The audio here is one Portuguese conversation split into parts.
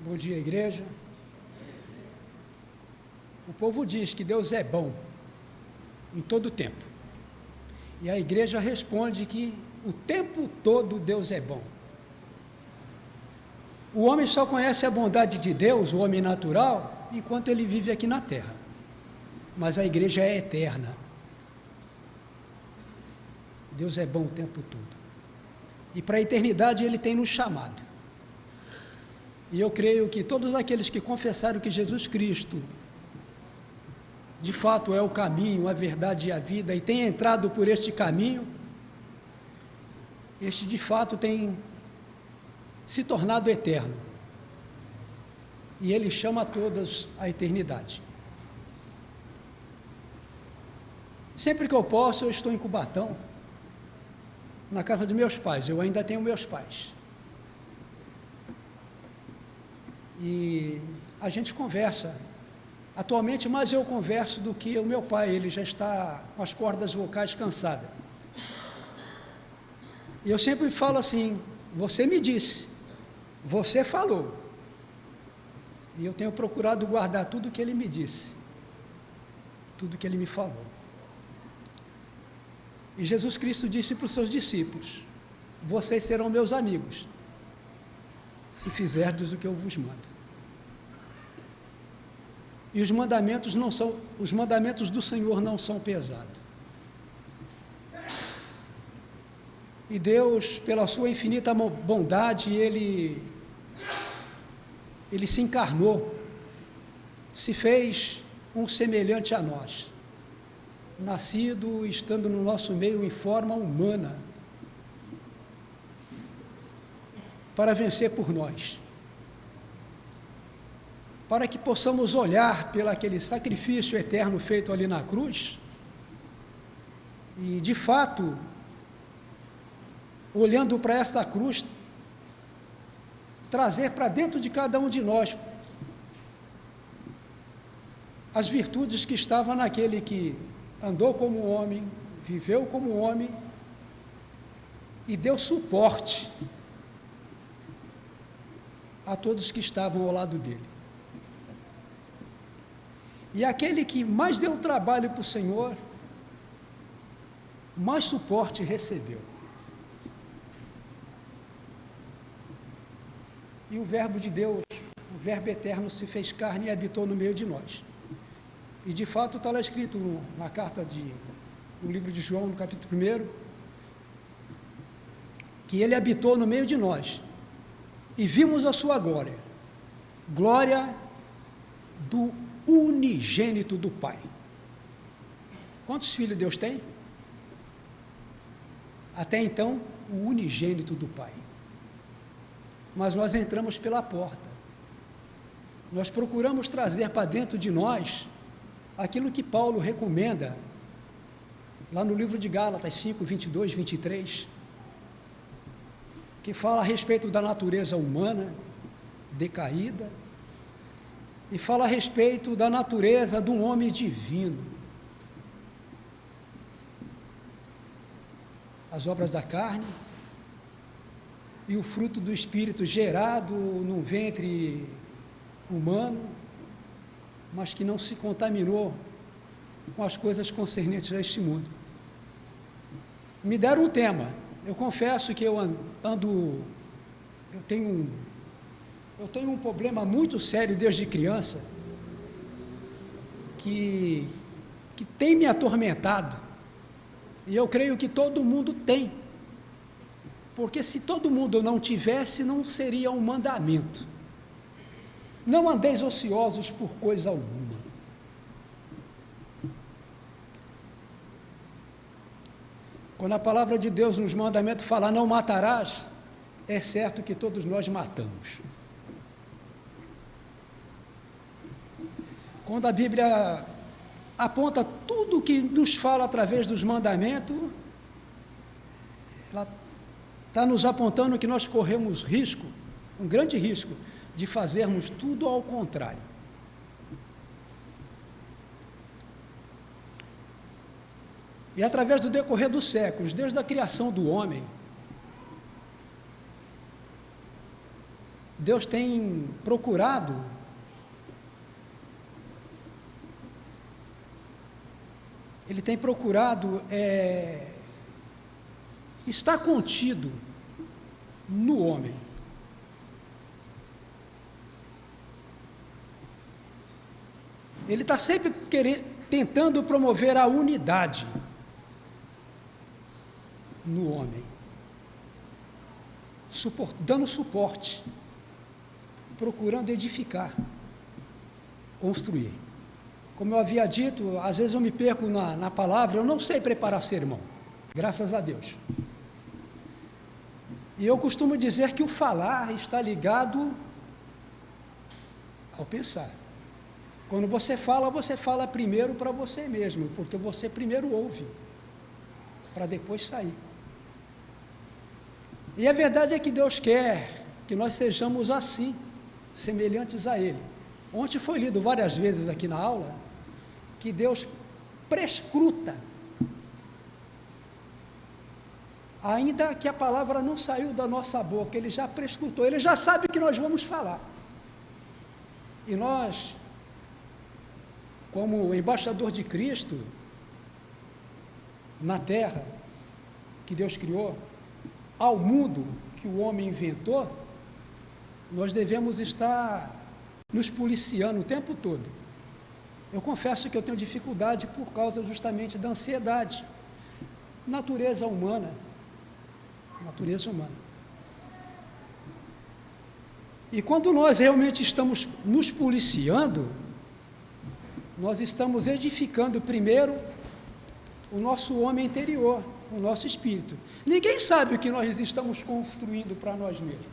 Bom dia, igreja. O povo diz que Deus é bom em todo o tempo. E a igreja responde que o tempo todo Deus é bom. O homem só conhece a bondade de Deus, o homem natural, enquanto ele vive aqui na terra. Mas a igreja é eterna. Deus é bom o tempo todo. E para a eternidade Ele tem nos chamado. E eu creio que todos aqueles que confessaram que Jesus Cristo, de fato, é o caminho, a verdade e a vida, e têm entrado por este caminho, este de fato tem se tornado eterno. E Ele chama a todos à eternidade. Sempre que eu posso, eu estou em Cubatão, na casa de meus pais. Eu ainda tenho meus pais. E a gente conversa. Atualmente, mais eu converso do que o meu pai. Ele já está com as cordas vocais cansadas. E eu sempre falo assim: você me disse, você falou. E eu tenho procurado guardar tudo que ele me disse, tudo que ele me falou. E Jesus Cristo disse para os seus discípulos: vocês serão meus amigos, se fizerdes o que eu vos mando. E os mandamentos do Senhor não são pesados. E Deus, pela sua infinita bondade, Ele se encarnou, se fez um semelhante a nós, nascido, estando no nosso meio em forma humana, para vencer por nós, para que possamos olhar pelo aquele sacrifício eterno feito ali na cruz, e de fato, olhando para esta cruz, trazer para dentro de cada um de nós as virtudes que estavam naquele que andou como homem, viveu como homem e deu suporte a todos que estavam ao lado dele. E aquele que mais deu trabalho para o Senhor, mais suporte recebeu. E o Verbo de Deus, o Verbo eterno, se fez carne e habitou no meio de nós. E de fato está lá escrito na no livro de João, no capítulo 1, que Ele habitou no meio de nós, e vimos a sua glória, glória do unigênito do Pai. Quantos filhos Deus tem? Até então, o unigênito do Pai. Mas nós entramos pela porta. Nós procuramos trazer para dentro de nós aquilo que Paulo recomenda, lá no livro de Gálatas 5, 22, 23, que fala a respeito da natureza humana decaída, e fala a respeito da natureza do homem divino. As obras da carne e o fruto do Espírito gerado num ventre humano, mas que não se contaminou com as coisas concernentes a este mundo. Me deram um tema. Eu confesso que eu tenho um problema muito sério desde criança, que tem me atormentado, e eu creio que todo mundo tem, porque se todo mundo não tivesse, não seria um mandamento. Não andeis ociosos por coisa alguma. Quando a palavra de Deus nos mandamentos fala não matarás, é certo que todos nós matamos. Quando a Bíblia aponta tudo que nos fala através dos mandamentos, ela está nos apontando que nós corremos risco, um grande risco, de fazermos tudo ao contrário. E através do decorrer dos séculos, desde a criação do homem, Deus tem procurado estar contido no homem. Ele está sempre tentando promover a unidade no homem, dando suporte, procurando edificar, construir. Como eu havia dito, às vezes eu me perco na palavra, eu não sei preparar sermão, graças a Deus. E eu costumo dizer que o falar está ligado ao pensar. Quando você fala primeiro para você mesmo, porque você primeiro ouve, para depois sair. E a verdade é que Deus quer que nós sejamos assim, semelhantes a Ele. Ontem foi lido várias vezes aqui na aula, que Deus prescruta, ainda que a palavra não saiu da nossa boca, Ele já prescrutou, Ele já sabe o que nós vamos falar. E nós, como embaixador de Cristo, na terra, que Deus criou, ao mundo que o homem inventou, nós devemos estar nos policiando o tempo todo. Eu confesso que eu tenho dificuldade por causa justamente da ansiedade, natureza humana. E quando nós realmente estamos nos policiando, nós estamos edificando primeiro o nosso homem interior, o nosso espírito. Ninguém sabe o que nós estamos construindo para nós mesmos.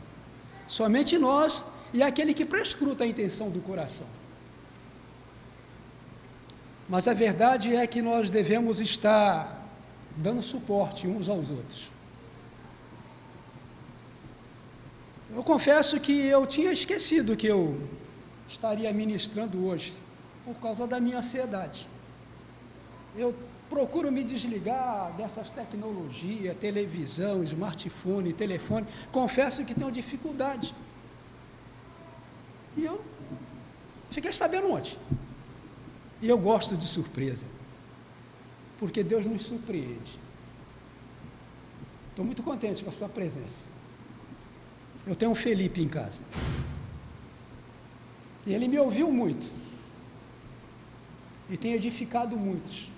Somente nós e aquele que prescruta a intenção do coração. Mas a verdade é que nós devemos estar dando suporte uns aos outros. Eu confesso que eu tinha esquecido que eu estaria ministrando hoje, por causa da minha ansiedade. Eu procuro me desligar dessas tecnologias, televisão, smartphone, telefone. Confesso que tenho dificuldade. E eu fiquei sabendo ontem. E eu gosto de surpresa, porque Deus nos surpreende. Estou muito contente com a sua presença. Eu tenho um Felipe em casa. E ele me ouviu muito. E tem edificado muitos.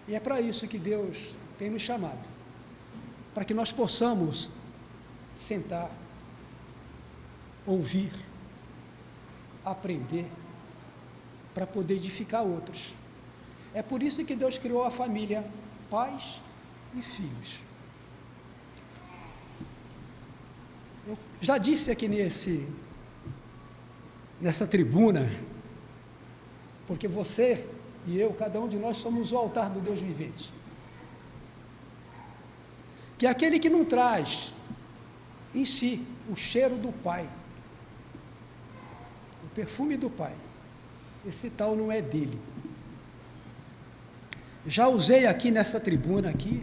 E é para isso que Deus tem nos chamado, para que nós possamos sentar, ouvir, aprender, para poder edificar outros. É por isso que Deus criou a família, pais e filhos. Eu já disse aqui nessa tribuna, porque você e eu, cada um de nós, somos o altar do Deus vivente. Que aquele que não traz em si o cheiro do Pai, o perfume do Pai, esse tal não é dele. Já usei aqui nessa tribuna aqui,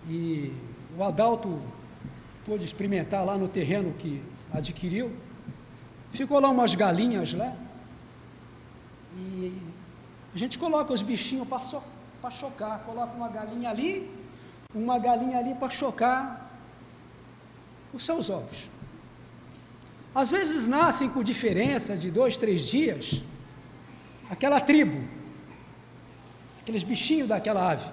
e o Adalto pôde experimentar lá no terreno que adquiriu. Ficou lá umas galinhas lá, e a gente coloca os bichinhos para chocar, coloca uma galinha ali para chocar os seus ovos. Às vezes nascem com diferença de 2, 3 dias, aquela tribo, aqueles bichinhos daquela ave.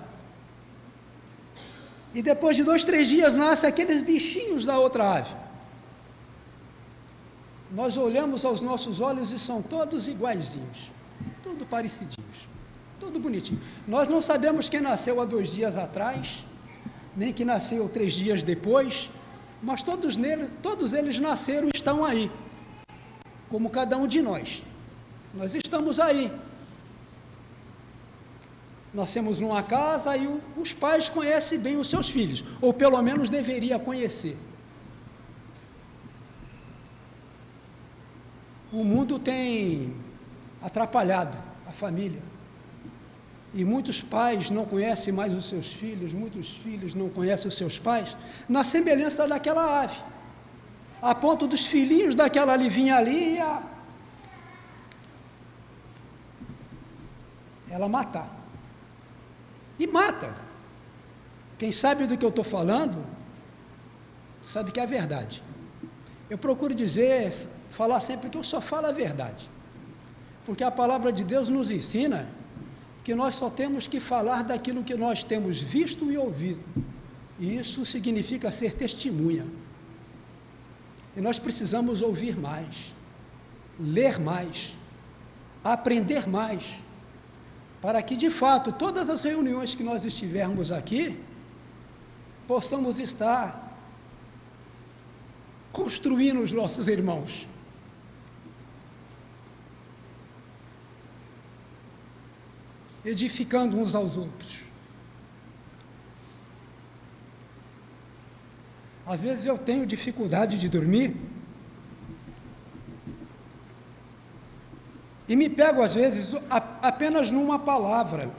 E depois de 2, 3 dias nascem aqueles bichinhos da outra ave. Nós olhamos aos nossos olhos e são todos iguaizinhos, tudo parecidinhos, tudo bonitinho. Nós não sabemos quem nasceu há 2 dias atrás, nem quem nasceu 3 dias depois, mas todos eles nasceram e estão aí, como cada um de nós. Nós estamos aí. Nascemos numa casa e os pais conhecem bem os seus filhos, ou pelo menos deveria conhecer. O mundo tem atrapalhado a família. e muitos pais não conhecem mais os seus filhos, muitos filhos não conhecem os seus pais, na semelhança daquela ave, a ponto dos filhinhos daquela alivinha ali ela matar. E mata. Quem sabe do que eu estou falando, sabe que é a verdade. Eu procuro falar sempre que eu só falo a verdade, porque a palavra de Deus nos ensina que nós só temos que falar daquilo que nós temos visto e ouvido, e isso significa ser testemunha. E nós precisamos ouvir mais, ler mais, aprender mais, para que de fato todas as reuniões que nós estivermos aqui, possamos estar construindo os nossos irmãos. Edificando uns aos outros. Às vezes eu tenho dificuldade de dormir e me pego às vezes apenas numa palavra,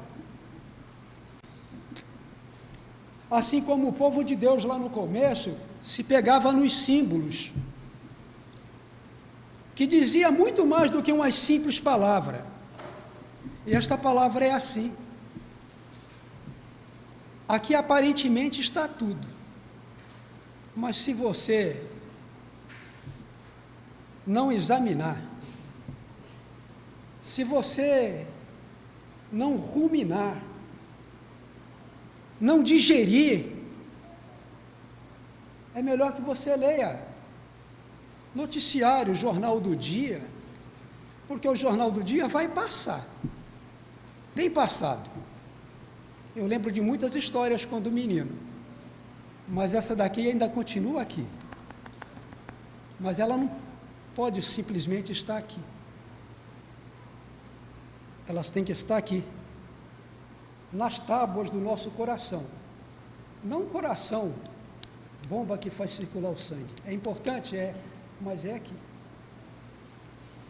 assim como o povo de Deus lá no começo se pegava nos símbolos, que dizia muito mais do que uma simples palavra. E esta palavra é assim. Aqui aparentemente está tudo, mas se você não examinar, se você não ruminar, não digerir, é melhor que você leia noticiário, jornal do dia, porque o jornal do dia vai passar. Tem passado. Eu lembro de muitas histórias quando menino, mas essa daqui ainda continua aqui. Mas ela não pode simplesmente estar aqui. Elas têm que estar aqui, nas tábuas do nosso coração. Não o coração, bomba que faz circular o sangue. É importante, mas é aqui.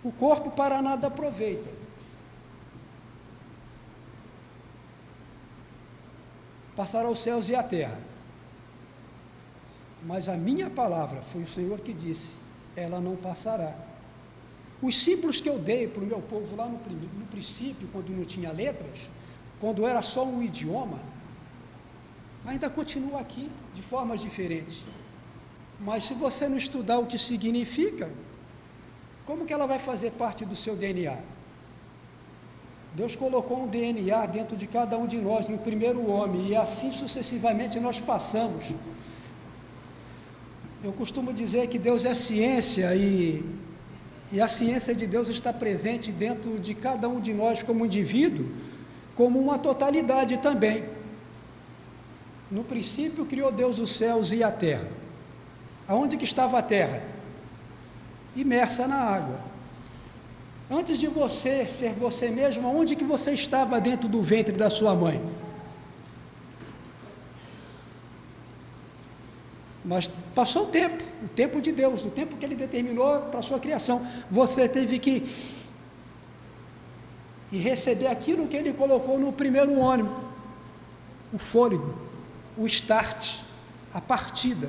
O corpo para nada aproveita. Passará os céus e a terra, mas a minha palavra, foi o Senhor que disse, ela não passará. Os símbolos que eu dei para o meu povo lá no princípio, quando não tinha letras, quando era só um idioma, ainda continua aqui, de formas diferentes. Mas se você não estudar o que significa, como que ela vai fazer parte do seu DNA? Deus colocou um DNA dentro de cada um de nós, no primeiro homem, e assim sucessivamente nós passamos. Eu costumo dizer que Deus é ciência e a ciência de Deus está presente dentro de cada um de nós como indivíduo, como uma totalidade também. No princípio criou Deus os céus e a terra. Aonde que estava a terra? Imersa na água. Antes de você ser você mesmo, onde que você estava dentro do ventre da sua mãe? Mas passou o tempo de Deus, o tempo que Ele determinou para a sua criação. Você teve que receber aquilo que Ele colocou no primeiro ônibus, o fôlego, o start, a partida.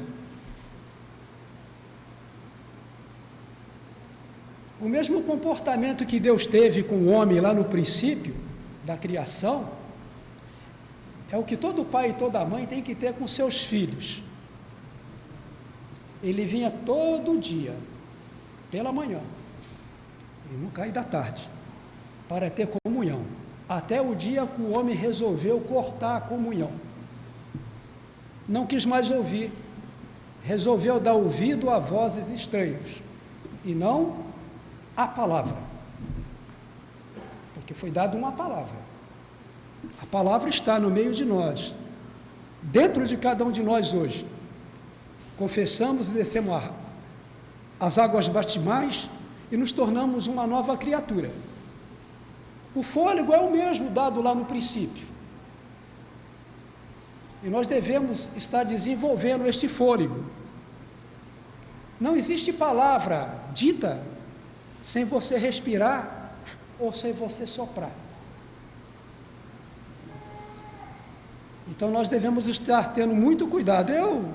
O mesmo comportamento que Deus teve com o homem lá no princípio da criação, é o que todo pai e toda mãe tem que ter com seus filhos. Ele vinha todo dia, pela manhã, e no cair da tarde, para ter comunhão, até o dia que o homem resolveu cortar a comunhão. Não quis mais ouvir, resolveu dar ouvido a vozes estranhas, e não a palavra, porque foi dada uma palavra. A palavra está no meio de nós, dentro de cada um de nós hoje. Confessamos e descemos as águas batismais e nos tornamos uma nova criatura. O fôlego é o mesmo dado lá no princípio. E nós devemos estar desenvolvendo este fôlego. Não existe palavra dita sem você respirar ou sem você soprar. Então nós devemos estar tendo muito cuidado. Eu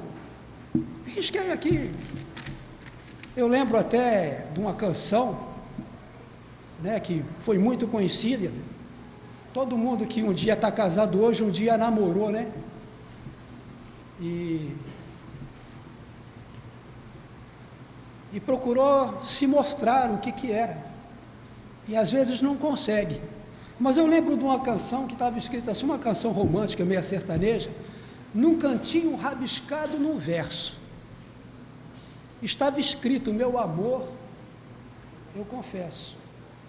risquei aqui, eu lembro até de uma canção, né, que foi muito conhecida. Todo mundo que um dia está casado hoje, um dia namorou, né? E procurou se mostrar o que era. E às vezes não consegue. Mas eu lembro de uma canção que estava escrita assim, uma canção romântica, meia sertaneja, num cantinho rabiscado num verso. Estava escrito: meu amor, eu confesso.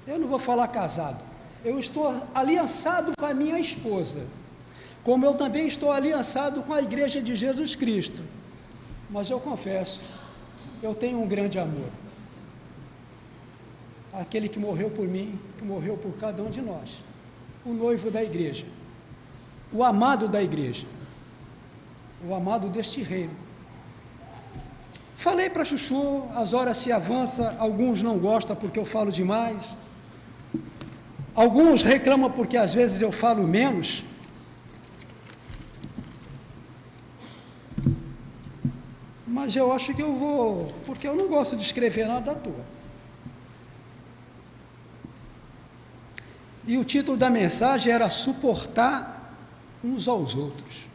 Eu não vou falar casado. Eu estou aliançado com a minha esposa, como eu também estou aliançado com a Igreja de Jesus Cristo. Mas eu confesso, eu tenho um grande amor. Aquele que morreu por mim, que morreu por cada um de nós. O noivo da igreja. O amado da igreja. O amado deste reino. Falei para Chuchu, as horas se avançam, alguns não gostam porque eu falo demais. Alguns reclamam porque às vezes eu falo menos. Mas eu acho que eu vou, porque eu não gosto de escrever nada à toa. E o título da mensagem era suportar uns aos outros.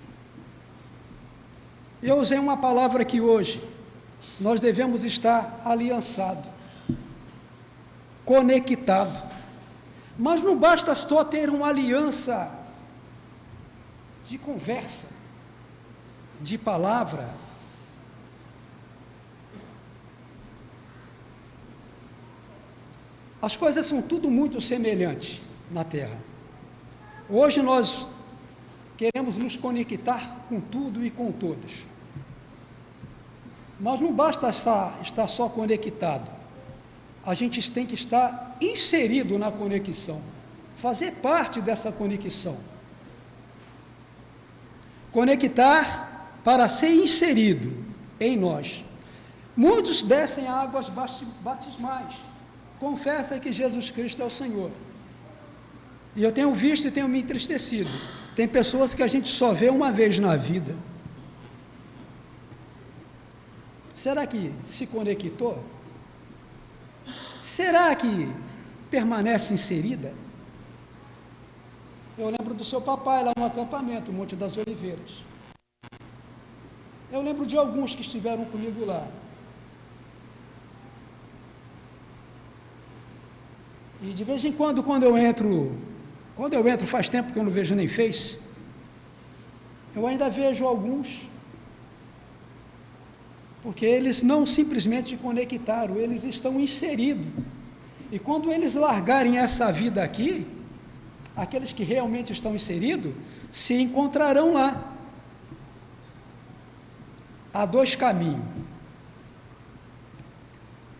Eu usei uma palavra que hoje nós devemos estar aliançado, conectado. Mas não basta só ter uma aliança de conversa, de palavra. As coisas são tudo muito semelhantes na Terra. Hoje nós queremos nos conectar com tudo e com todos. Mas não basta estar só conectado. A gente tem que estar inserido na conexão, fazer parte dessa conexão. Conectar para ser inserido em nós. Muitos descem a águas batismais, confessam que Jesus Cristo é o Senhor. E eu tenho visto e tenho me entristecido. Tem pessoas que a gente só vê uma vez na vida. Será que se conectou? Será que permanece inserida? Eu lembro do seu papai lá no acampamento, Monte das Oliveiras. Eu lembro de alguns que estiveram comigo lá. E de vez em quando, quando eu entro, faz tempo que eu não vejo nem Face, eu ainda vejo alguns, porque eles não simplesmente conectaram, eles estão inseridos. E quando eles largarem essa vida aqui, aqueles que realmente estão inseridos, se encontrarão lá. Há dois caminhos.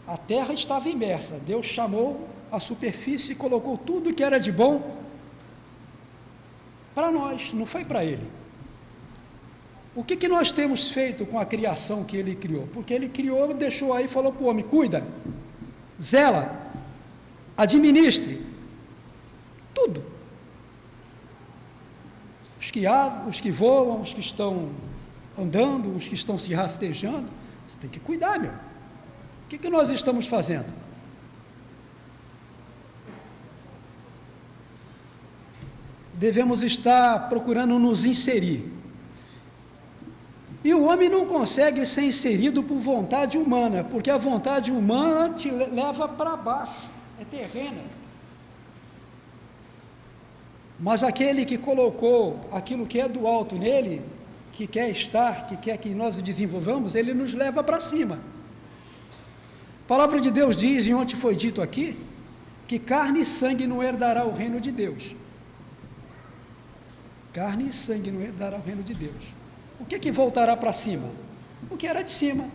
A terra estava imersa, Deus chamou a superfície e colocou tudo que era de bom para nós, não foi para Ele. O que nós temos feito com a criação que Ele criou? Porque Ele criou, deixou aí e falou para o homem: cuida, zela, administre, tudo. Os que voam, os que estão andando, os que estão se rastejando, você tem que cuidar, meu. O que nós estamos fazendo? Devemos estar procurando nos inserir. E o homem não consegue ser inserido por vontade humana, porque a vontade humana te leva para baixo, é terrena. Mas aquele que colocou aquilo que é do alto nele, que quer estar, que quer que nós o desenvolvamos, ele nos leva para cima. A palavra de Deus diz, e ontem foi dito aqui, que carne e sangue não herdará o reino de Deus. Carne e sangue não herdará o reino de Deus. O que voltará para cima? O que era de cima.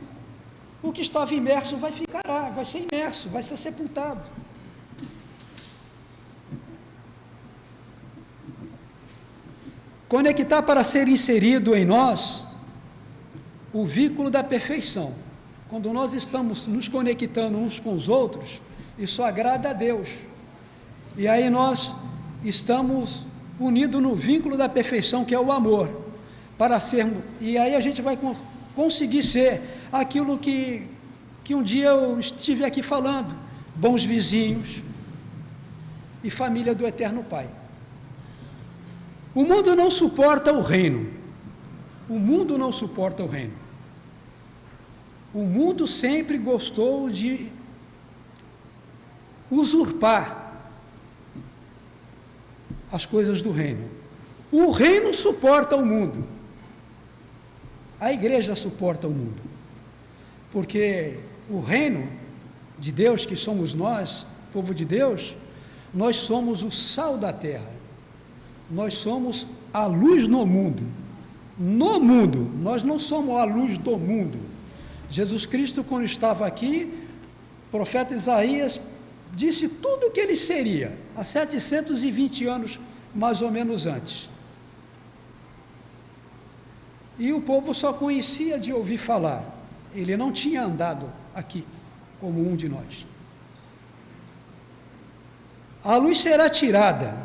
O que estava imerso vai ficar, vai ser imerso, vai ser sepultado. Conectar para ser inserido em nós o vínculo da perfeição. Quando nós estamos nos conectando uns com os outros, isso agrada a Deus. E aí nós estamos unidos no vínculo da perfeição, que é o amor. para sermos, e aí a gente vai conseguir ser aquilo que um dia eu estive aqui falando, bons vizinhos e família do Eterno Pai. O mundo não suporta o reino. O mundo não suporta o reino. O mundo sempre gostou de usurpar as coisas do reino. O reino suporta o mundo. A igreja suporta o mundo. Porque o reino de Deus, que somos nós, povo de Deus, nós somos o sal da terra. Nós somos a luz no mundo. No mundo, nós não somos a luz do mundo. Jesus Cristo, quando estava aqui, o profeta Isaías disse tudo o que ele seria, há 720 anos, mais ou menos antes. E o povo só conhecia de ouvir falar, ele não tinha andado aqui, como um de nós. A luz será tirada,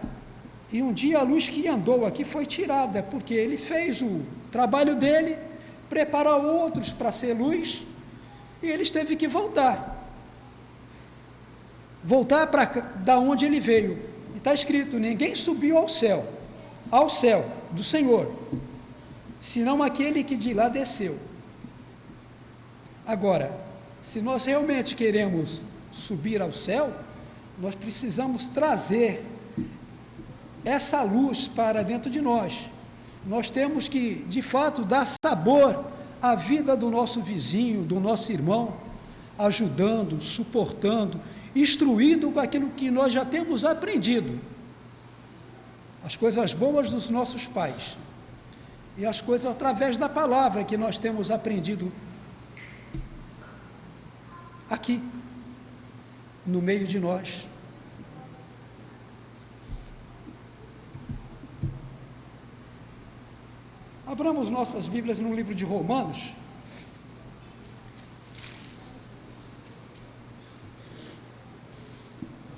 e um dia a luz que andou aqui foi tirada, porque ele fez o trabalho dele, preparou outros para ser luz, e eles teve que voltar para da onde ele veio. E está escrito: ninguém subiu ao céu do Senhor, senão aquele que de lá desceu. Agora, se nós realmente queremos subir ao céu, nós precisamos trazer essa luz para dentro de nós. Nós temos que, de fato, dar sabor à vida do nosso vizinho, do nosso irmão, ajudando, suportando, instruindo com aquilo que nós já temos aprendido, as coisas boas dos nossos pais, e as coisas através da palavra que nós temos aprendido aqui, no meio de nós. Abramos nossas Bíblias no livro de Romanos.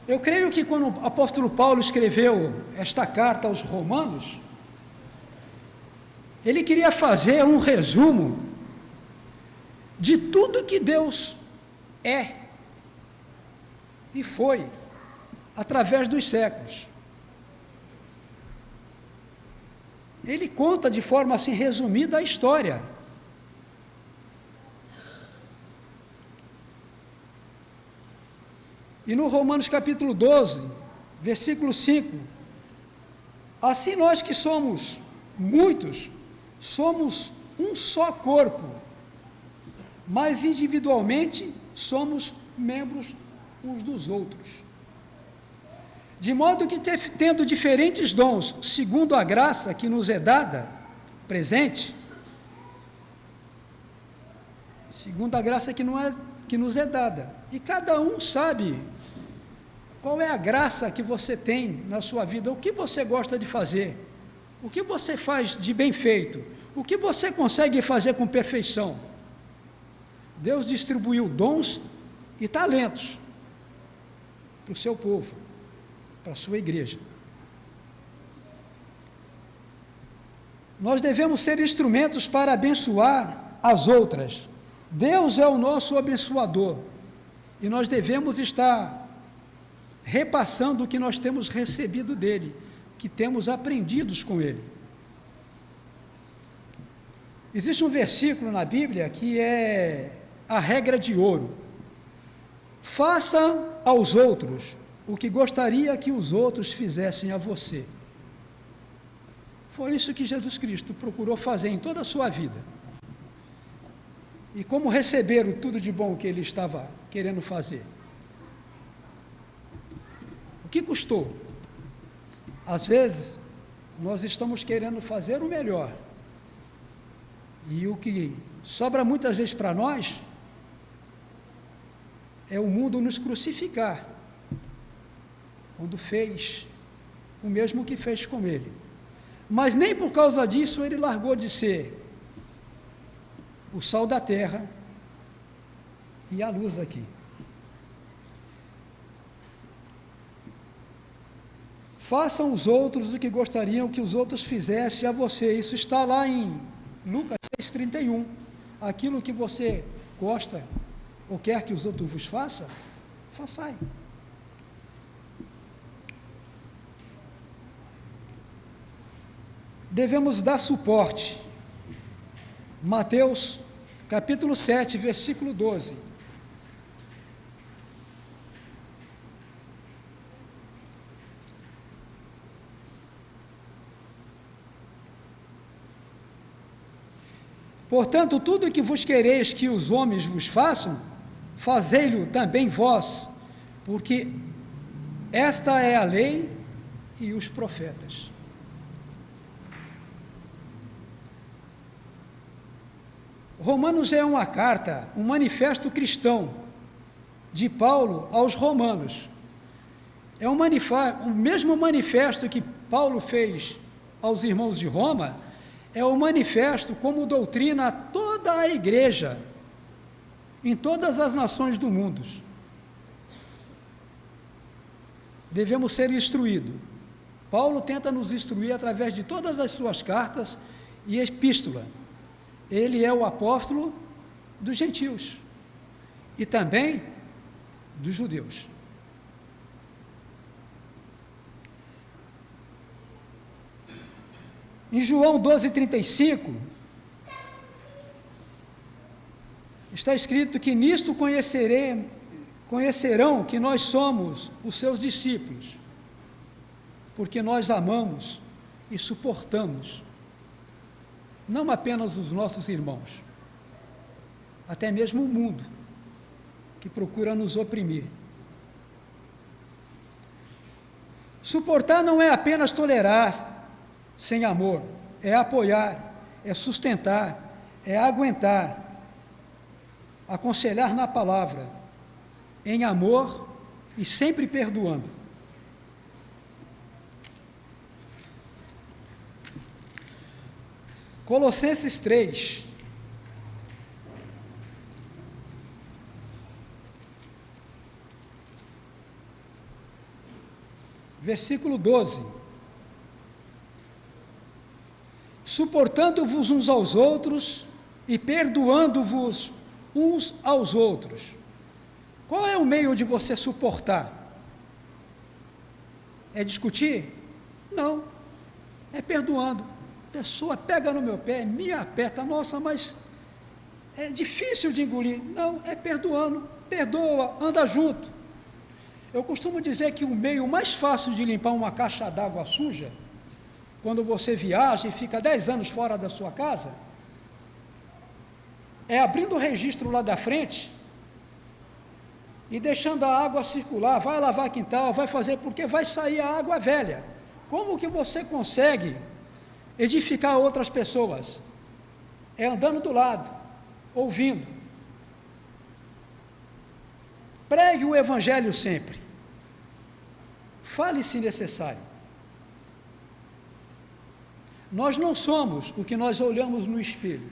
Eu creio que quando o apóstolo Paulo escreveu esta carta aos Romanos, ele queria fazer um resumo de tudo que Deus é e foi através dos séculos. Ele conta de forma assim resumida a história. E no Romanos capítulo 12, versículo 5, assim nós que somos muitos, somos um só corpo, mas individualmente somos membros uns dos outros. De modo que, tendo diferentes dons, segundo a graça que nos é dada, presente, segundo a graça que nos é dada, e cada um sabe qual é a graça que você tem na sua vida, o que você gosta de fazer, o que você faz de bem feito, o que você consegue fazer com perfeição. Deus distribuiu dons e talentos para o seu povo, para a sua igreja. Nós devemos ser instrumentos para abençoar as outras. Deus é o nosso abençoador e nós devemos estar repassando o que nós temos recebido dele, que temos aprendidos com ele. Existe um versículo na Bíblia que é a regra de ouro: faça aos outros o que gostaria que os outros fizessem a você. Foi isso que Jesus Cristo procurou fazer em toda a sua vida. E como receberam tudo de bom que ele estava querendo fazer? O que custou? Às vezes, nós estamos querendo fazer o melhor, e o que sobra muitas vezes para nós é o mundo nos crucificar, quando fez o mesmo que fez com ele. Mas nem por causa disso ele largou de ser o sal da terra e a luz aqui. façam os outros o que gostariam que os outros fizessem a você. Isso está lá em Lucas 6,31. Aquilo que você gosta ou quer que os outros vos façam, façai. Devemos dar suporte. Mateus, capítulo 7, versículo 12. Portanto, tudo o que vos quereis que os homens vos façam, fazei-lo também vós, porque esta é a lei e os profetas. Romanos é uma carta, um manifesto cristão de Paulo aos romanos. É o mesmo manifesto que Paulo fez aos irmãos de Roma, é o manifesto como doutrina a toda a igreja, em todas as nações do mundo. Devemos ser instruídos. Paulo tenta nos instruir através de todas as suas cartas e epístola. Ele é o apóstolo dos gentios e também dos judeus. Em João 12,35, está escrito que nisto conhecerão que nós somos os seus discípulos, porque nós amamos e suportamos, não apenas os nossos irmãos, até mesmo o mundo, que procura nos oprimir. Suportar não é apenas tolerar, sem amor, é apoiar, é sustentar, é aguentar, aconselhar na palavra, em amor e sempre perdoando. Colossenses 3, versículo 12. Suportando-vos uns aos outros e perdoando-vos uns aos outros. Qual é o meio de você suportar? É discutir? Não, é perdoando. A pessoa pega no meu pé, me aperta, nossa, mas é difícil de engolir. Não, é perdoando, perdoa, anda junto. Eu costumo dizer que o meio mais fácil de limpar uma caixa d'água suja, quando você viaja e fica 10 anos fora da sua casa, é abrindo o registro lá da frente e deixando a água circular, vai lavar quintal, vai fazer, porque vai sair a água velha. Como que você consegue edificar outras pessoas? É andando do lado, ouvindo. Pregue o evangelho sempre. Fale se necessário. Nós não somos o que nós olhamos no espelho.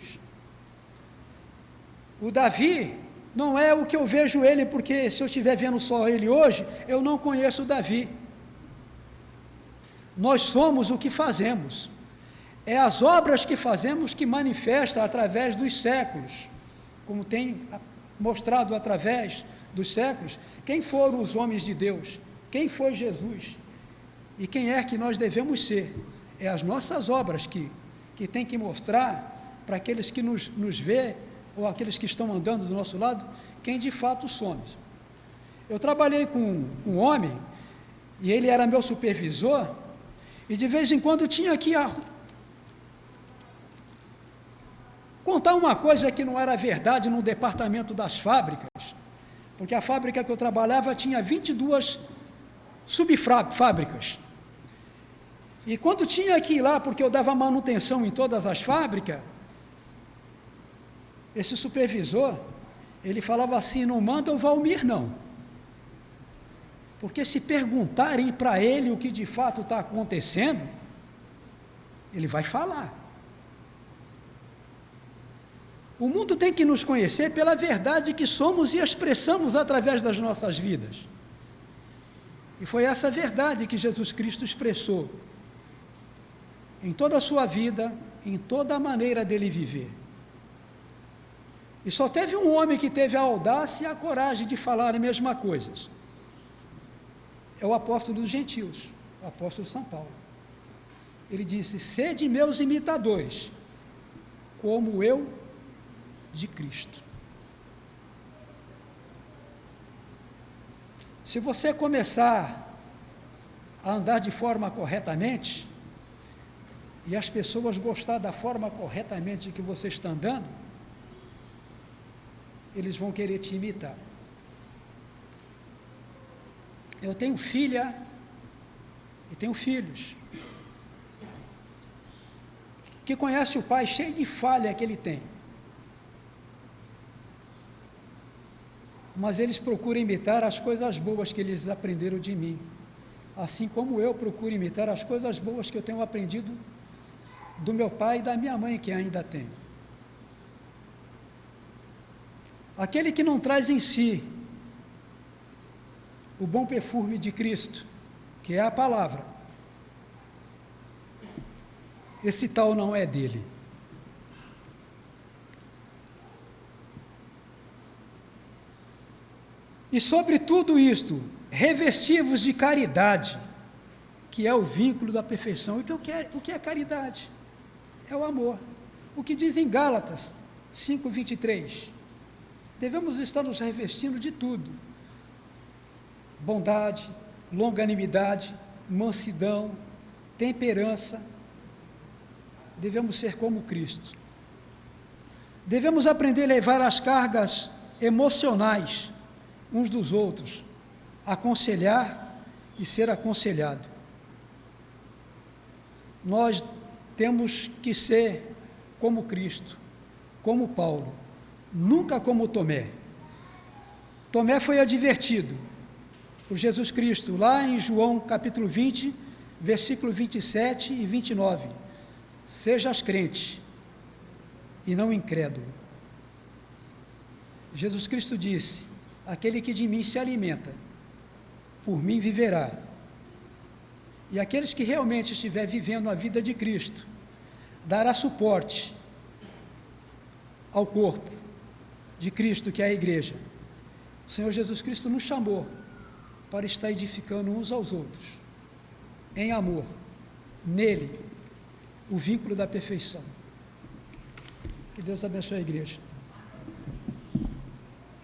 O Davi não é o que eu vejo ele, porque se eu estiver vendo só ele hoje, eu não conheço o Davi. Nós somos o que fazemos. É as obras que fazemos que manifesta através dos séculos, como tem mostrado através dos séculos, quem foram os homens de Deus, quem foi Jesus e quem é que nós devemos ser. É as nossas obras que tem que mostrar para aqueles que nos vê, ou aqueles que estão andando do nosso lado, quem de fato somos. Eu trabalhei com um homem, e ele era meu supervisor, e de vez em quando tinha que contar uma coisa que não era verdade no departamento das fábricas, porque a fábrica que eu trabalhava tinha 22 subfábricas. E quando tinha que ir lá, porque eu dava manutenção em todas as fábricas, esse supervisor, ele falava assim, não manda o Valmir não, porque se perguntarem para ele o que de fato está acontecendo, ele vai falar. O mundo tem que nos conhecer pela verdade que somos e expressamos através das nossas vidas. E foi essa verdade que Jesus Cristo expressou em toda a sua vida, em toda a maneira dele viver. E só teve um homem que teve a audácia e a coragem de falar as mesmas coisas. É o apóstolo dos gentios, o apóstolo São Paulo. Ele disse: sede meus imitadores, como eu de Cristo. Se você começar a andar de forma corretamente, e as pessoas gostar da forma corretamente que você está andando, eles vão querer te imitar. Eu tenho filha e tenho filhos que conhecem o pai cheio de falha que ele tem, mas eles procuram imitar as coisas boas que eles aprenderam de mim, assim como eu procuro imitar as coisas boas que eu tenho aprendido do meu pai e da minha mãe, que ainda tenho. Aquele que não traz em si o bom perfume de Cristo, que é a palavra, esse tal não é dele. E sobre tudo isto, revestivos de caridade, que é o vínculo da perfeição. E o que é caridade? É o amor. O que diz em Gálatas 5:23, devemos estar nos revestindo de tudo: bondade, longanimidade, mansidão, temperança. Devemos ser como Cristo. Devemos aprender a levar as cargas emocionais uns dos outros, aconselhar e ser aconselhado. Nós temos que ser como Cristo, como Paulo, nunca como Tomé. Tomé foi advertido por Jesus Cristo, lá em João capítulo 20, versículo 27 e 29. Sejas crente e não incrédulo. Jesus Cristo disse: aquele que de mim se alimenta, por mim viverá. E aqueles que realmente estiver vivendo a vida de Cristo, dará suporte ao corpo de Cristo, que é a igreja. O Senhor Jesus Cristo nos chamou para estar edificando uns aos outros, em amor, nele, o vínculo da perfeição. Que Deus abençoe a igreja.